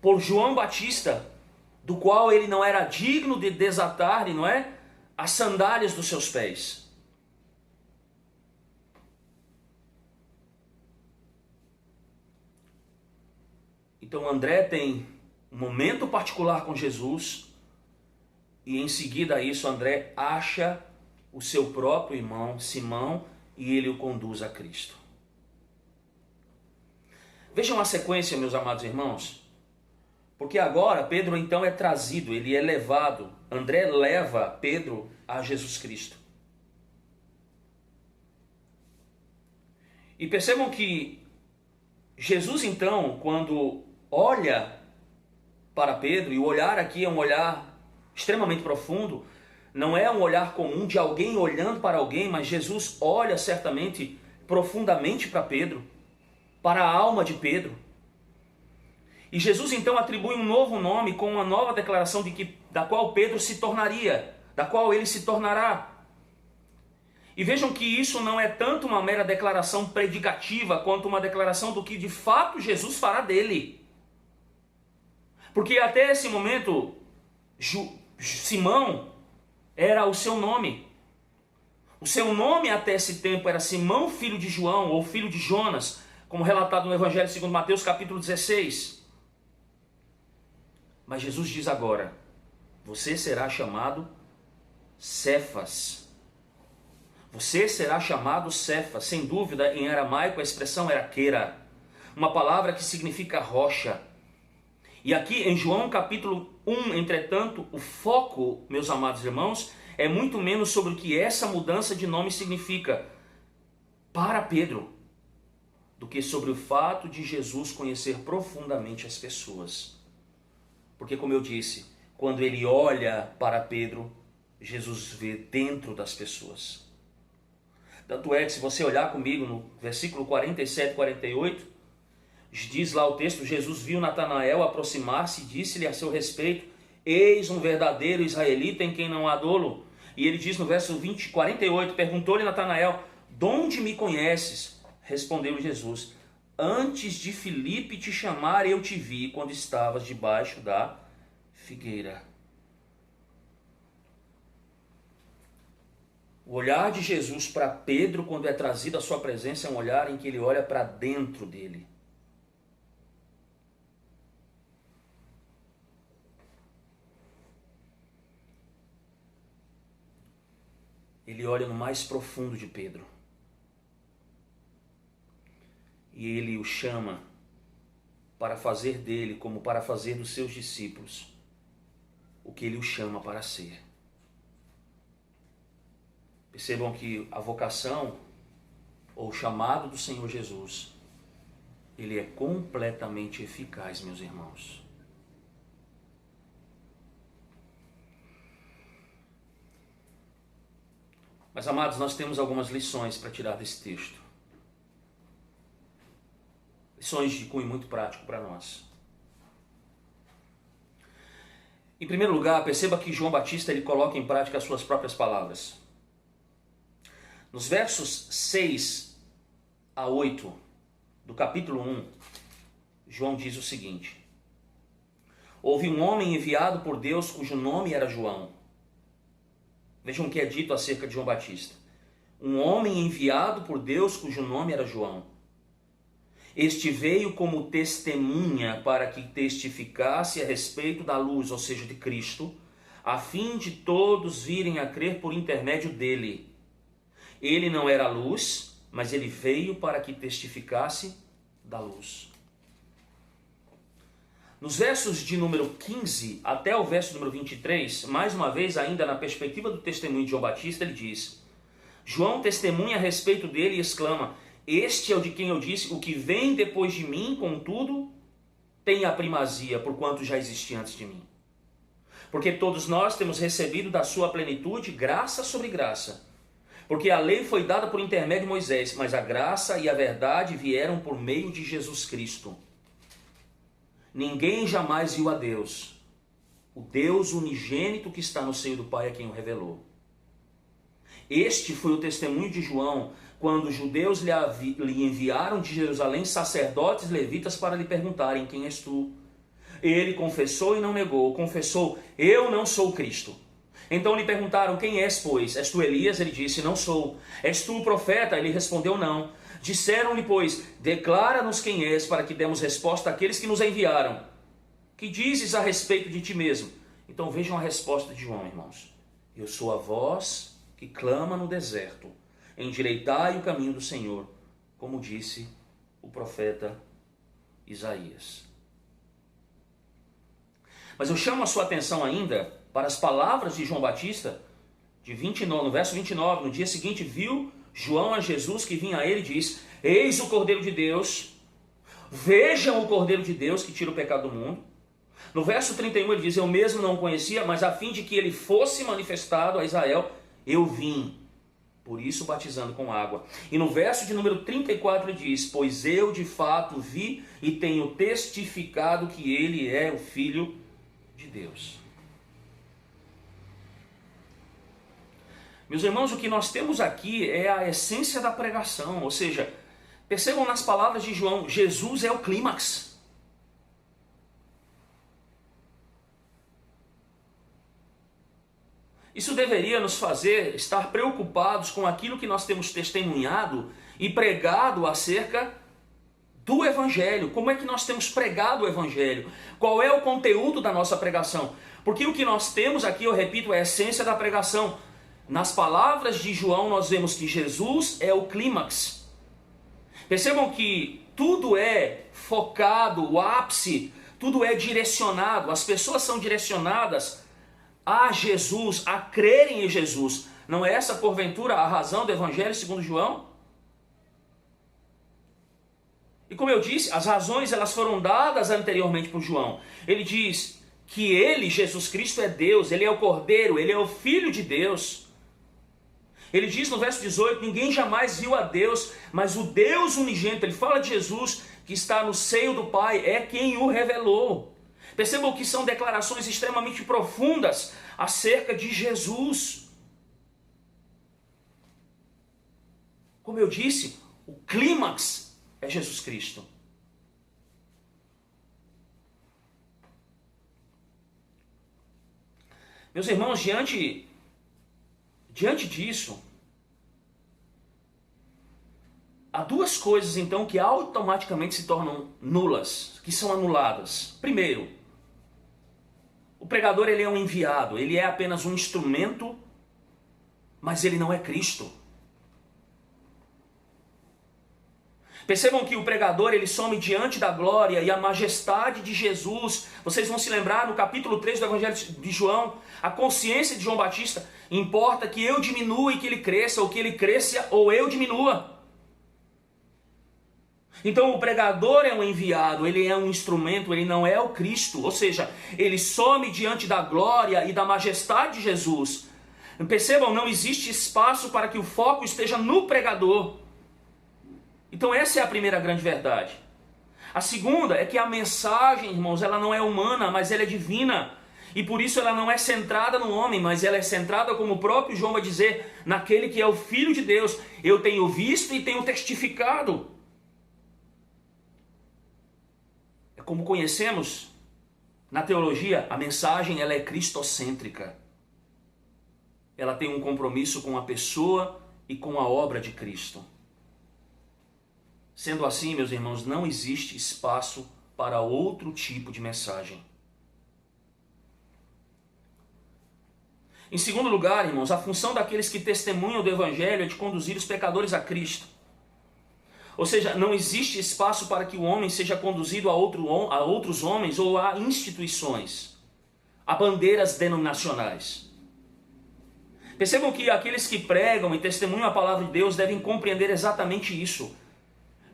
por João Batista, do qual ele não era digno de desatar, não é, as sandálias dos seus pés. Então André tem um momento particular com Jesus e em seguida a isso André acha o seu próprio irmão Simão e ele o conduz a Cristo. Vejam a sequência, meus amados irmãos, porque agora Pedro então é trazido, ele é levado, André leva Pedro a Jesus Cristo. E percebam que Jesus então, quando olha para Pedro, e o olhar aqui é um olhar extremamente profundo, não é um olhar comum de alguém olhando para alguém, mas Jesus olha certamente profundamente para Pedro, para a alma de Pedro. E Jesus então atribui um novo nome com uma nova declaração da qual Pedro se tornaria, da qual ele se tornará. E vejam que isso não é tanto uma mera declaração predicativa, quanto uma declaração do que de fato Jesus fará dele. Porque até esse momento, Simão era o seu nome. O seu nome até esse tempo era Simão, filho de João, ou filho de Jonas, como relatado no Evangelho segundo Mateus, capítulo 16. Mas Jesus diz agora, você será chamado Cefas. Você será chamado Cefas. Sem dúvida, em aramaico a expressão era quera, uma palavra que significa rocha. E aqui em João capítulo 1, entretanto, o foco, meus amados irmãos, é muito menos sobre o que essa mudança de nome significa para Pedro, do que sobre o fato de Jesus conhecer profundamente as pessoas. Porque, como eu disse, quando ele olha para Pedro, Jesus vê dentro das pessoas. Tanto é que se você olhar comigo no versículo 47 e 48, diz lá o texto, Jesus viu Natanael aproximar-se e disse-lhe a seu respeito, eis um verdadeiro israelita em quem não há dolo. E ele diz no verso 48, perguntou-lhe Natanael, de onde me conheces? Respondeu Jesus, antes de Filipe te chamar eu te vi quando estavas debaixo da figueira. O olhar de Jesus para Pedro quando é trazido à sua presença é um olhar em que ele olha para dentro dele. Ele olha no mais profundo de Pedro. E ele o chama para fazer dele, como para fazer dos seus discípulos, o que ele o chama para ser. Percebam que a vocação, ou o chamado do Senhor Jesus, ele é completamente eficaz, meus irmãos. Mas, amados, nós temos algumas lições para tirar desse texto. Lições de cunho muito prático para nós. Em primeiro lugar, perceba que João Batista ele coloca em prática as suas próprias palavras. Nos versos 6 a 8 do capítulo 1, João diz o seguinte: houve um homem enviado por Deus cujo nome era João. Vejam o que é dito acerca de João Batista. Um homem enviado por Deus cujo nome era João. Este veio como testemunha para que testificasse a respeito da luz, ou seja, de Cristo, a fim de todos virem a crer por intermédio dele. Ele não era a luz, mas ele veio para que testificasse da luz. Nos versos de número 15 até o verso número 23, mais uma vez, ainda na perspectiva do testemunho de João Batista, ele diz: João testemunha a respeito dele e exclama: este é o de quem eu disse, o que vem depois de mim, contudo, tem a primazia, porquanto já existia antes de mim. Porque todos nós temos recebido da sua plenitude graça sobre graça. Porque a lei foi dada por intermédio de Moisés, mas a graça e a verdade vieram por meio de Jesus Cristo. Ninguém jamais viu a Deus. O Deus unigênito que está no seio do Pai é quem o revelou. Este foi o testemunho de João, quando os judeus lhe enviaram de Jerusalém sacerdotes levitas para lhe perguntarem: quem és tu? Ele confessou e não negou, confessou: eu não sou o Cristo. Então lhe perguntaram: quem és, pois? És tu Elias? Ele disse: não sou. És tu o profeta? Ele respondeu: não. Disseram-lhe, pois: declara-nos quem és, para que demos resposta àqueles que nos enviaram. Que dizes a respeito de ti mesmo? Então vejam a resposta de João, irmãos. Eu sou a voz que clama no deserto: endireitai o caminho do Senhor, como disse o profeta Isaías. Mas eu chamo a sua atenção ainda para as palavras de João Batista, no verso 29, no dia seguinte, viu João a Jesus que vinha a ele e diz: eis o Cordeiro de Deus, vejam o Cordeiro de Deus que tira o pecado do mundo. No verso 31 ele diz: eu mesmo não o conhecia, mas a fim de que ele fosse manifestado a Israel, eu vim, por isso batizando com água. E no verso de número 34 ele diz: pois eu de fato vi e tenho testificado que ele é o Filho de Deus. Meus irmãos, o que nós temos aqui é a essência da pregação, ou seja, percebam nas palavras de João, Jesus é o clímax. Isso deveria nos fazer estar preocupados com aquilo que nós temos testemunhado e pregado acerca do Evangelho. Como é que nós temos pregado o Evangelho? Qual é o conteúdo da nossa pregação? Porque o que nós temos aqui, eu repito, é a essência da pregação. Nas palavras de João nós vemos que Jesus é o clímax. Percebam que tudo é focado, o ápice, tudo é direcionado, as pessoas são direcionadas a Jesus, a crerem em Jesus. Não é essa, porventura, a razão do Evangelho segundo João? E como eu disse, as razões elas foram dadas anteriormente por João. Ele diz que ele, Jesus Cristo, é Deus, ele é o Cordeiro, ele é o Filho de Deus. Ele diz no verso 18, ninguém jamais viu a Deus, mas o Deus unigênito, ele fala de Jesus, que está no seio do Pai, é quem o revelou. Percebam que são declarações extremamente profundas acerca de Jesus. Como eu disse, o clímax é Jesus Cristo. Meus irmãos, diante disso, há duas coisas então que automaticamente se tornam nulas, que são anuladas. Primeiro, o pregador ele é um enviado, ele é apenas um instrumento, mas ele não é Cristo. Percebam que o pregador ele some diante da glória e a majestade de Jesus. Vocês vão se lembrar no capítulo 3 do Evangelho de João, a consciência de João Batista: importa que eu diminua e que ele cresça, ou que ele cresça ou eu diminua. Então o pregador é um enviado, ele é um instrumento, ele não é o Cristo. Ou seja, ele some diante da glória e da majestade de Jesus. Percebam, não existe espaço para que o foco esteja no pregador. Então essa é a primeira grande verdade. A segunda é que a mensagem, irmãos, ela não é humana, mas ela é divina. E por isso ela não é centrada no homem, mas ela é centrada, como o próprio João vai dizer, naquele que é o Filho de Deus. Eu tenho visto e tenho testificado. É como conhecemos na teologia, a mensagem ela é cristocêntrica. Ela tem um compromisso com a pessoa e com a obra de Cristo. Sendo assim, meus irmãos, não existe espaço para outro tipo de mensagem. Em segundo lugar, irmãos, a função daqueles que testemunham do Evangelho é de conduzir os pecadores a Cristo. Ou seja, não existe espaço para que o homem seja conduzido a outros homens ou a instituições, a bandeiras denominacionais. Percebam que aqueles que pregam e testemunham a palavra de Deus devem compreender exatamente isso.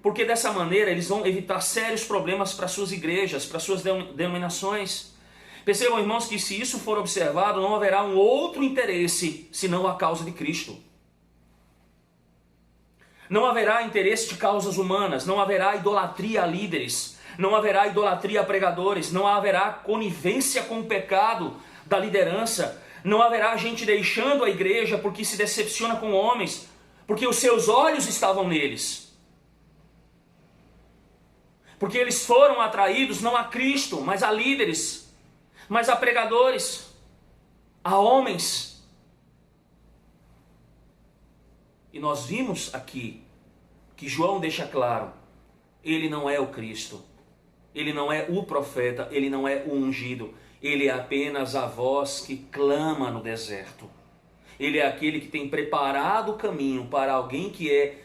Porque dessa maneira eles vão evitar sérios problemas para suas igrejas, para suas denominações. Percebam, irmãos, que se isso for observado, não haverá um outro interesse senão a causa de Cristo. Não haverá interesse de causas humanas, não haverá idolatria a líderes, não haverá idolatria a pregadores, não haverá conivência com o pecado da liderança, não haverá gente deixando a igreja porque se decepciona com homens, porque os seus olhos estavam neles. Porque eles foram atraídos não a Cristo, mas a líderes, mas a pregadores, a homens. E nós vimos aqui que João deixa claro, ele não é o Cristo, ele não é o profeta, ele não é o ungido, ele é apenas a voz que clama no deserto. Ele é aquele que tem preparado o caminho para alguém que é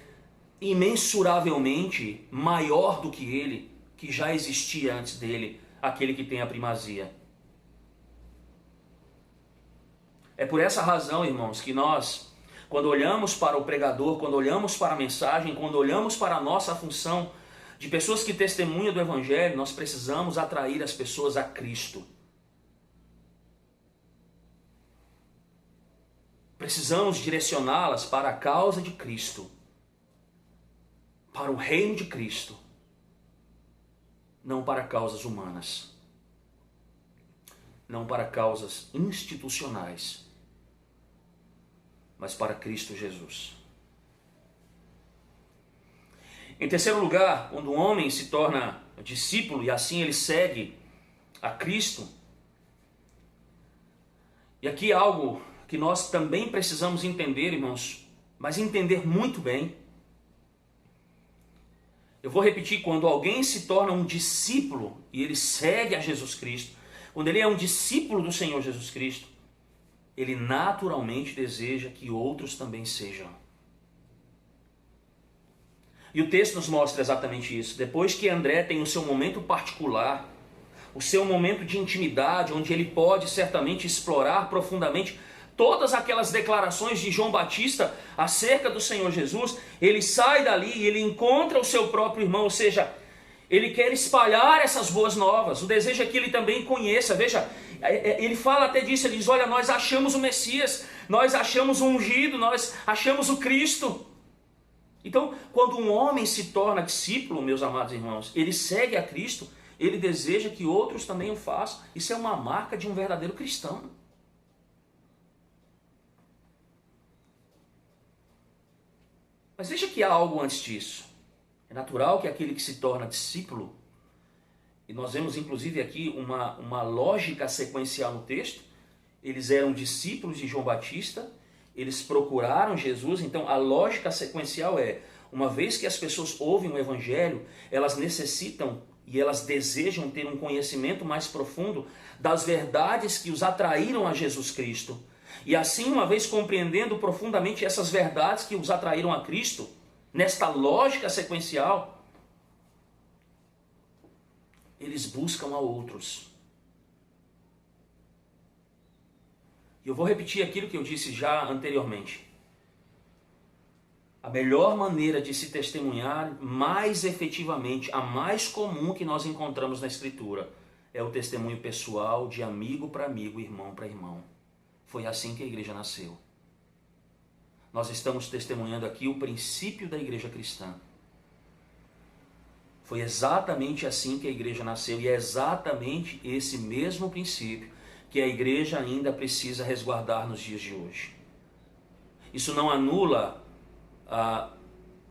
imensuravelmente maior do que ele, que já existia antes dele, aquele que tem a primazia. É por essa razão, irmãos, que nós, quando olhamos para o pregador, quando olhamos para a mensagem, quando olhamos para a nossa função de pessoas que testemunham do Evangelho, nós precisamos atrair as pessoas a Cristo. Precisamos direcioná-las para a causa de Cristo, para o reino de Cristo, não para causas humanas, não para causas institucionais, mas para Cristo Jesus. Em terceiro lugar, quando um homem se torna discípulo e assim ele segue a Cristo, e aqui algo que nós também precisamos entender, irmãos, mas entender muito bem. Eu vou repetir, quando alguém se torna um discípulo e ele segue a Jesus Cristo, quando ele é um discípulo do Senhor Jesus Cristo, ele naturalmente deseja que outros também sejam. E o texto nos mostra exatamente isso. Depois que André tem o seu momento particular, o seu momento de intimidade, onde ele pode certamente explorar profundamente todas aquelas declarações de João Batista acerca do Senhor Jesus, ele sai dali e ele encontra o seu próprio irmão, ou seja, ele quer espalhar essas boas novas, o desejo é que ele também conheça. Veja, ele fala até disso, ele diz, olha, nós achamos o Messias, nós achamos o ungido, nós achamos o Cristo. Então, quando um homem se torna discípulo, meus amados irmãos, ele segue a Cristo, ele deseja que outros também o façam. Isso é uma marca de um verdadeiro cristão. Mas veja que há algo antes disso. É natural que aquele que se torna discípulo, e nós vemos inclusive aqui uma lógica sequencial no texto, eles eram discípulos de João Batista, eles procuraram Jesus, então a lógica sequencial é, uma vez que as pessoas ouvem o Evangelho, elas necessitam e elas desejam ter um conhecimento mais profundo das verdades que os atraíram a Jesus Cristo. E assim, uma vez compreendendo profundamente essas verdades que os atraíram a Cristo, nesta lógica sequencial, eles buscam a outros. E eu vou repetir aquilo que eu disse já anteriormente. A melhor maneira de se testemunhar mais efetivamente, a mais comum que nós encontramos na Escritura, é o testemunho pessoal de amigo para amigo, irmão para irmão. Foi assim que a igreja nasceu. Nós estamos testemunhando aqui o princípio da igreja cristã. Foi exatamente assim que a igreja nasceu e é exatamente esse mesmo princípio que a igreja ainda precisa resguardar nos dias de hoje. Isso não anula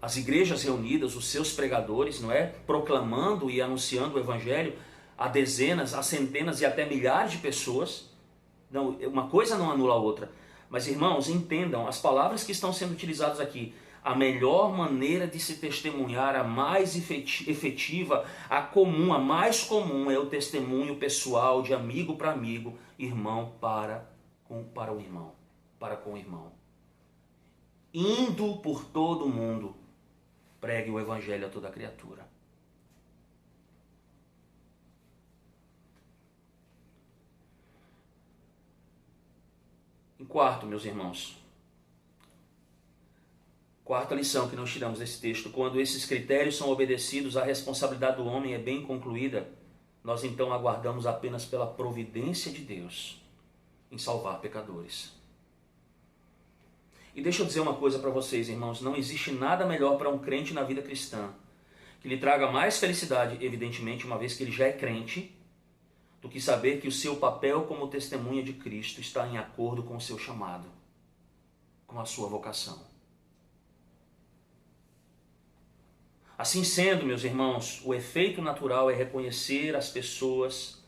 as igrejas reunidas, os seus pregadores, não é? Proclamando e anunciando o evangelho a dezenas, a centenas e até milhares de pessoas. Não, uma coisa não anula a outra. Mas, irmãos, entendam, as palavras que estão sendo utilizadas aqui, a melhor maneira de se testemunhar, a mais efetiva, a mais comum é o testemunho pessoal de amigo para amigo, irmão para para o irmão, para com o irmão. Indo por todo o mundo, pregue o evangelho a toda criatura. Em quarto, meus irmãos, quarta lição que nós tiramos desse texto: quando esses critérios são obedecidos, a responsabilidade do homem é bem concluída, nós então aguardamos apenas pela providência de Deus em salvar pecadores. E deixa eu dizer uma coisa para vocês, irmãos, não existe nada melhor para um crente na vida cristã, que lhe traga mais felicidade, evidentemente, uma vez que ele já é crente, do que saber que o seu papel como testemunha de Cristo está em acordo com o seu chamado, com a sua vocação. Assim sendo, meus irmãos, o efeito natural é reconhecer as pessoas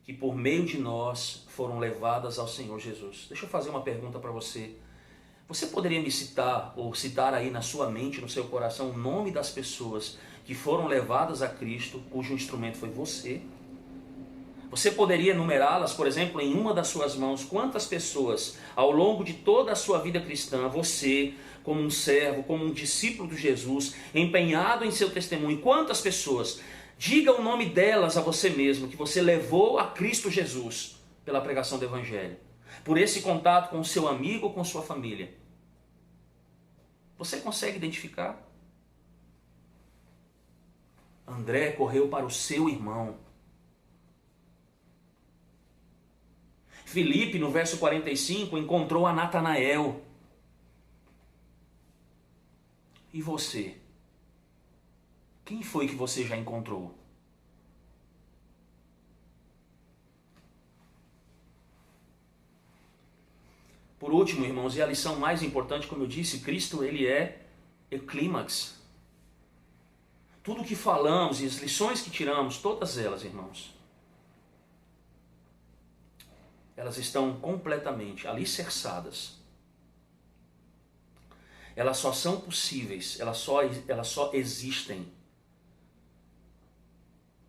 que por meio de nós foram levadas ao Senhor Jesus. Deixa eu fazer uma pergunta para você. Você poderia me citar, ou citar aí na sua mente, no seu coração, o nome das pessoas que foram levadas a Cristo, cujo instrumento foi você? Você poderia enumerá-las, por exemplo, em uma das suas mãos? Quantas pessoas, ao longo de toda a sua vida cristã, você, como um servo, como um discípulo de Jesus, empenhado em seu testemunho, quantas pessoas, diga o nome delas a você mesmo, que você levou a Cristo Jesus pela pregação do Evangelho, por esse contato com o seu amigo ou com sua família. Você consegue identificar? André correu para o seu irmão. Filipe, no verso 45, encontrou a Natanael. E você? Quem foi que você já encontrou? Por último, irmãos, e a lição mais importante, como eu disse, Cristo, ele é o clímax. Tudo que falamos e as lições que tiramos, todas elas, irmãos, elas estão completamente alicerçadas. Elas só são possíveis, elas só existem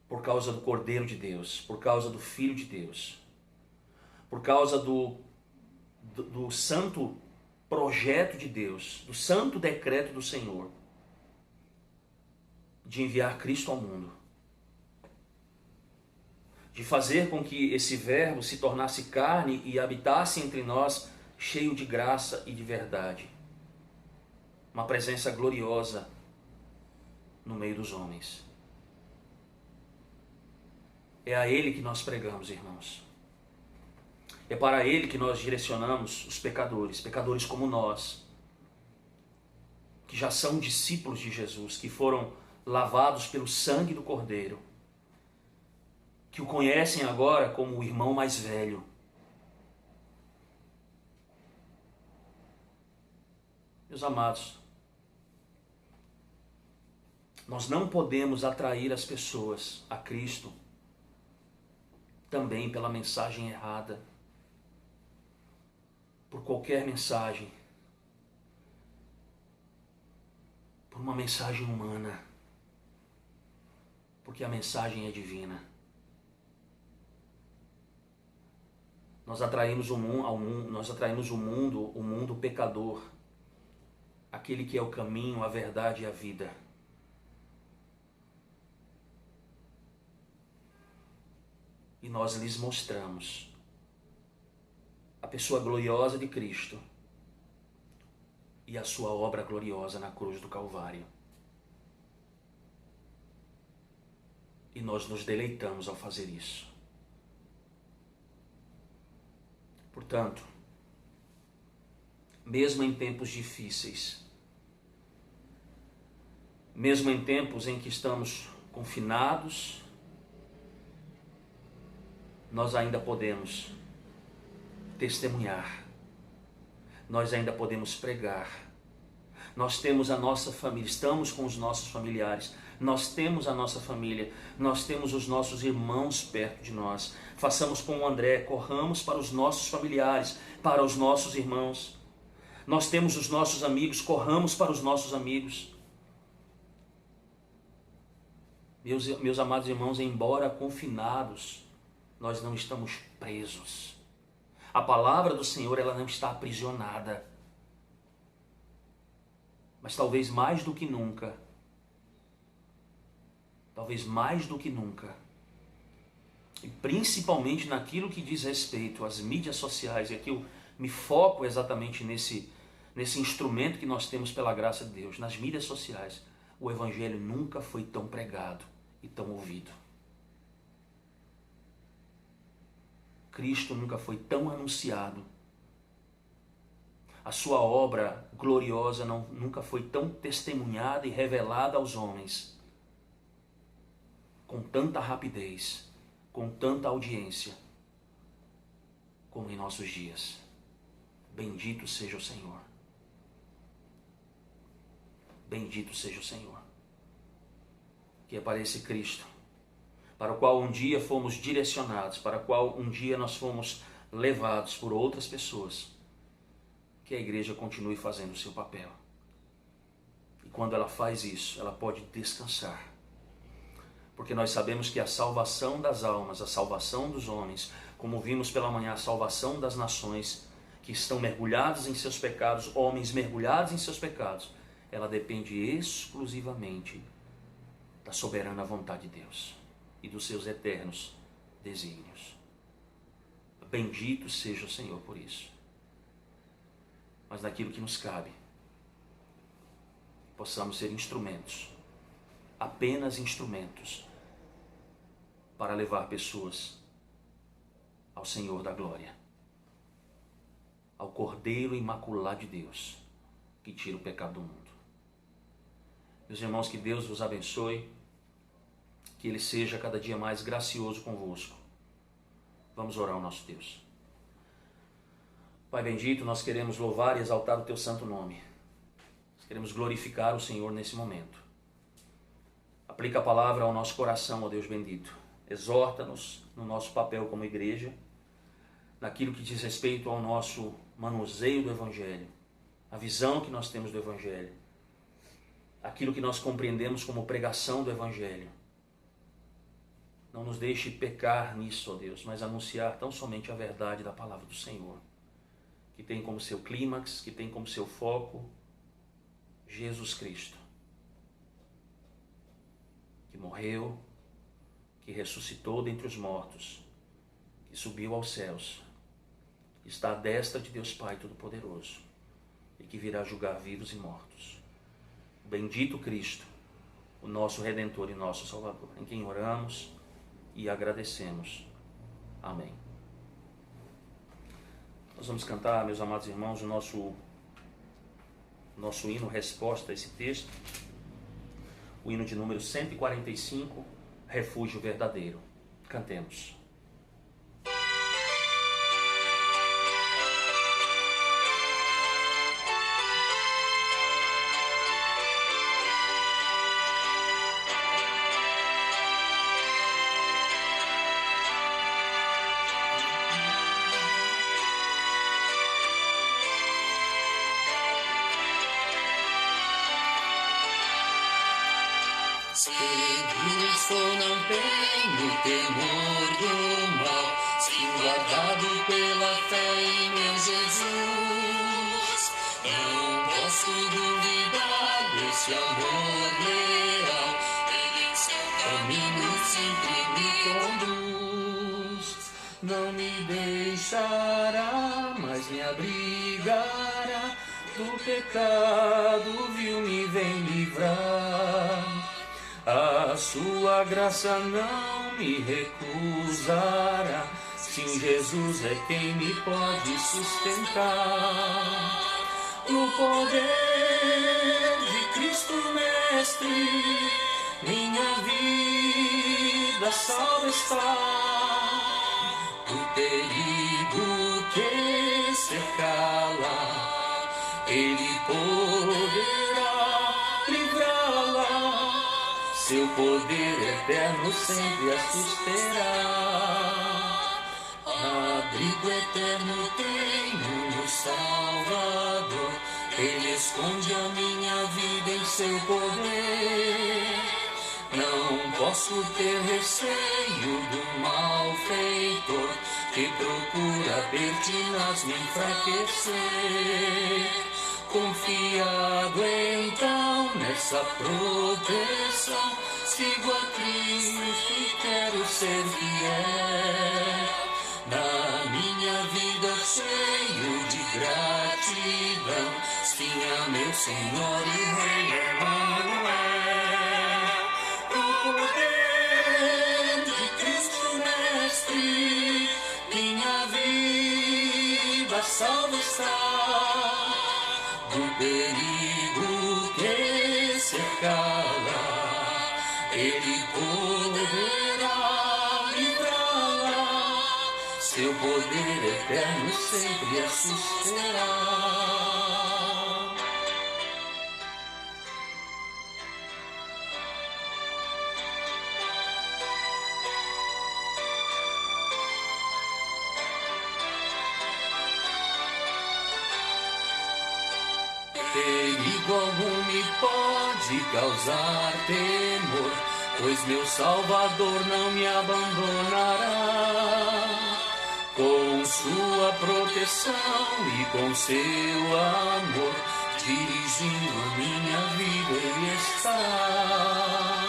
por causa do Cordeiro de Deus, por causa do Filho de Deus, por causa do santo projeto de Deus, do santo decreto do Senhor, de enviar Cristo ao mundo, de fazer com que esse verbo se tornasse carne e habitasse entre nós, cheio de graça e de verdade. Uma presença gloriosa no meio dos homens. É a Ele que nós pregamos, irmãos. É para Ele que nós direcionamos os pecadores, pecadores como nós, que já são discípulos de Jesus, que foram lavados pelo sangue do Cordeiro, que o conhecem agora como o irmão mais velho. Meus amados, nós não podemos atrair as pessoas a Cristo também pela mensagem errada, por qualquer mensagem, por uma mensagem humana, porque a mensagem é divina. Nós atraímos o mundo pecador, aquele que é o caminho, a verdade e a vida. E nós lhes mostramos a pessoa gloriosa de Cristo e a sua obra gloriosa na cruz do Calvário. E nós nos deleitamos ao fazer isso. Portanto, mesmo em tempos difíceis, mesmo em tempos em que estamos confinados, nós ainda podemos testemunhar, nós ainda podemos pregar, nós temos a nossa família, estamos com os nossos familiares, nós temos a nossa família, nós temos os nossos irmãos perto de nós. Façamos como André, corramos para os nossos familiares, para os nossos irmãos. Nós temos os nossos amigos, corramos para os nossos amigos. Meus amados irmãos, embora confinados, nós não estamos presos. A palavra do Senhor, ela não está aprisionada. Mas talvez mais do que nunca, e principalmente naquilo que diz respeito às mídias sociais, e aqui eu me foco exatamente nesse instrumento que nós temos pela graça de Deus, nas mídias sociais, o Evangelho nunca foi tão pregado e tão ouvido. Cristo nunca foi tão anunciado. A sua obra gloriosa nunca foi tão testemunhada e revelada aos homens, com tanta rapidez, com tanta audiência, como em nossos dias. Bendito seja o Senhor. Bendito seja o Senhor. Que apareça Cristo, para o qual um dia fomos direcionados, para o qual um dia nós fomos levados por outras pessoas. Que a igreja continue fazendo o seu papel. E quando ela faz isso, ela pode descansar. Porque nós sabemos que a salvação das almas, a salvação dos homens, como vimos pela manhã, a salvação das nações que estão mergulhados em seus pecados, homens mergulhados em seus pecados, ela depende exclusivamente da soberana vontade de Deus e dos seus eternos desígnios. Bendito seja o Senhor por isso. Mas naquilo que nos cabe, possamos ser instrumentos, apenas instrumentos, para levar pessoas ao Senhor da glória, ao Cordeiro Imaculado de Deus, que tira o pecado do mundo. Meus irmãos, que Deus vos abençoe, que Ele seja cada dia mais gracioso convosco. Vamos orar ao nosso Deus. Pai bendito, nós queremos louvar e exaltar o Teu santo nome. Nós queremos glorificar o Senhor nesse momento. Aplica a palavra ao nosso coração, ó Deus bendito. Exorta-nos no nosso papel como igreja, naquilo que diz respeito ao nosso manuseio do Evangelho, a visão que nós temos do Evangelho, aquilo que nós compreendemos como pregação do Evangelho. Não nos deixe pecar nisso, ó Deus, mas anunciar tão somente a verdade da palavra do Senhor, que tem como seu clímax, que tem como seu foco Jesus Cristo, que morreu, que ressuscitou dentre os mortos, que subiu aos céus, que está à destra de Deus Pai Todo-Poderoso e que virá julgar vivos e mortos. Bendito Cristo, o nosso Redentor e nosso Salvador, em quem oramos e agradecemos. Amém. Nós vamos cantar, meus amados irmãos, o nosso hino resposta a esse texto, o hino de número 145, Refúgio Verdadeiro. Cantemos. Seguro sou, não tenho temor do mal, sou guardado pela fé em meu Jesus. Não posso duvidar desse amor leal, Ele em seu caminho sempre me conduz. Não me deixará, mas me abrigará, do pecado vil me vem livrar. A sua graça não me recusará, sim, Jesus é quem me pode sustentar. No poder de Cristo Mestre, minha vida salva está. Do perigo que cercá-la, Ele poderá livrá-la. Seu poder eterno sempre a susterá. Abrigo eterno tenho no Salvador, Ele esconde a minha vida em seu poder. Não posso ter receio do malfeitor que procura pertinaz me enfraquecer. Confiado então nessa proteção, sigo a Cristo e quero ser fiel. Na minha vida cheio de gratidão, sim a meu Senhor e Rei Emmanuel. No poder de Cristo Mestre, minha vida salva está. Do perigo que cercá-la, Ele poderá livrá-la. Seu poder eterno sempre a susterá. Perigo algum me pode causar temor, pois meu Salvador não me abandonará. Com sua proteção e com seu amor, dirigindo minha vida Ele estará.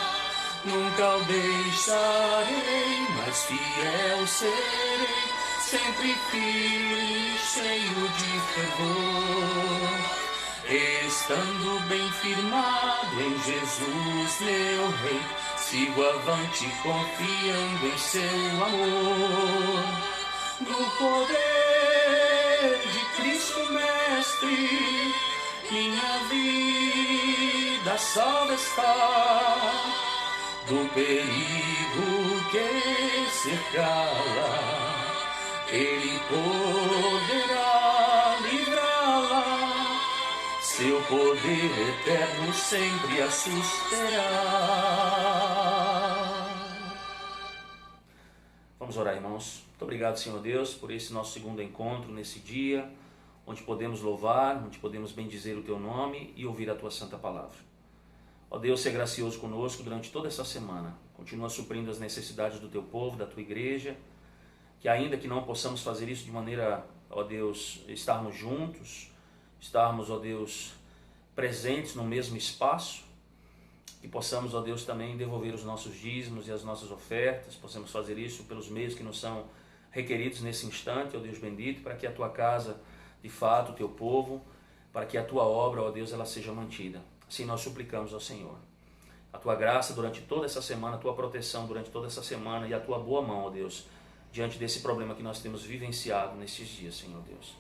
Nunca o deixarei, mas fiel serei, sempre firme, cheio de fervor. Estando bem firmado em Jesus, meu Rei, sigo avante confiando em seu amor. No poder de Cristo Mestre, minha vida salva está. Do perigo que cercá-la, Ele poderá livrá-la. Seu poder eterno sempre a susterá. Vamos orar, irmãos. Muito obrigado, Senhor Deus, por esse nosso segundo encontro nesse dia, onde podemos louvar, onde podemos bendizer o Teu nome e ouvir a Tua santa palavra. Ó Deus, seja gracioso conosco durante toda essa semana. Continua suprindo as necessidades do Teu povo, da Tua igreja, que ainda que não possamos fazer isso de maneira, ó Deus, estarmos juntos, estarmos, ó Deus, presentes no mesmo espaço, que possamos, ó Deus, também devolver os nossos dízimos e as nossas ofertas, possamos fazer isso pelos meios que nos são requeridos nesse instante, ó Deus bendito, para que a Tua casa, de fato, o Teu povo, para que a Tua obra, ó Deus, ela seja mantida. Assim nós suplicamos ao Senhor. A Tua graça durante toda essa semana, a Tua proteção durante toda essa semana e a Tua boa mão, ó Deus, diante desse problema que nós temos vivenciado nesses dias, Senhor Deus.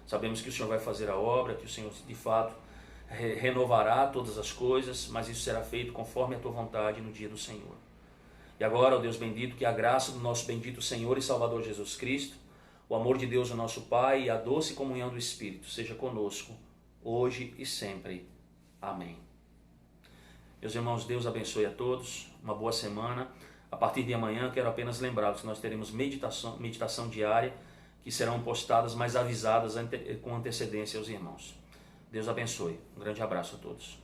Sabemos que o Senhor vai fazer a obra, que o Senhor de fato renovará todas as coisas, mas isso será feito conforme a Tua vontade no dia do Senhor. E agora, ó Deus bendito, que a graça do nosso bendito Senhor e Salvador Jesus Cristo, o amor de Deus, o nosso Pai, e a doce comunhão do Espírito seja conosco, hoje e sempre. Amém. Meus irmãos, Deus abençoe a todos, uma boa semana. A partir de amanhã, quero apenas lembrá-los que nós teremos meditação diária, que serão postadas, mas avisadas com antecedência aos irmãos. Deus abençoe. Um grande abraço a todos.